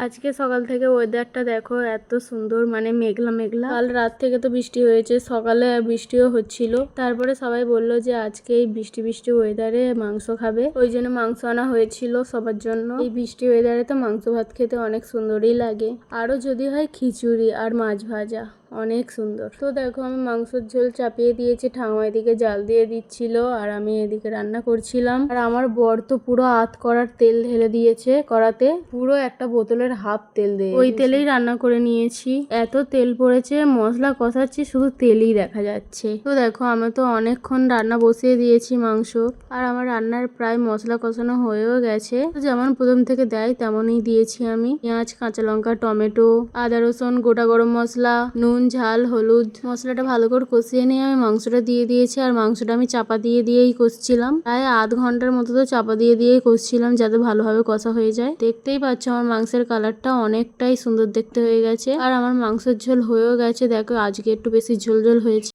আজকে সকাল থেকে ওয়েদারটা দেখো এত সুন্দর, মানে মেঘলা মেঘলা। কাল রাত থেকে তো বৃষ্টি হয়েছে, সকালে বৃষ্টিও হচ্ছিল। তারপরে সবাই বলল যে আজকে এই বৃষ্টি বৃষ্টি ওয়েদারে মাংস খাবে, ওই জন্য মাংস আনা হয়েছিল সবার জন্য। এই বৃষ্টি ওয়েদারে তো মাংস ভাত খেতে অনেক সুন্দরই লাগে, আরো যদি হয় খিচুড়ি আর মাছ ভাজা, অনেক সুন্দর। তো দেখো আমি মাংসের ঝোল চাপিয়ে দিয়েছি, ঠাকুমা এদিকে জাল দিয়ে দিচ্ছিল আর আমি এদিকে রান্না করছিলাম। আর আমার বর তো পুরো আধ কড়ার তেল ঢেলে দিয়েছে কড়াতে, পুরো একটা বোতলের হাফ তেল দিয়ে ওই তেলেই রান্না করে নিয়েছি। এত তেল পড়েছে, মশলা কষাচ্ছি শুধু তেলই দেখা যাচ্ছে। তো দেখো আমি তো অনেকক্ষণ রান্না বসিয়ে দিয়েছি মাংস, আর আমার রান্নার প্রায় মশলা কষানো হয়েও গেছে। যেমন প্রথম থেকে দেয় তেমনই দিয়েছি আমি, পেঁয়াজ, কাঁচা লঙ্কা, টমেটো, আদা রসুন, গোটা গরম মশলা, নুন, ঝাল, হলুদ। মশলাটা ভালো করে কষিয়ে নিয়ে আমি মাংসটা দিয়ে দিয়েছি, আর মাংসটা আমি চাপা দিয়েই কষছিলাম। প্রায় আধ ঘন্টার মতো তো চাপা দিয়েই কষছিলাম যাতে ভালোভাবে কষা হয়ে যায়। দেখতেই পাচ্ছ আমার মাংসের কালারটা অনেকটাই সুন্দর দেখতে হয়ে গেছে, আর আমার মাংসের ঝোল হয়েও গেছে। দেখো আজকে একটু বেশি ঝোল ঝোল হয়েছে।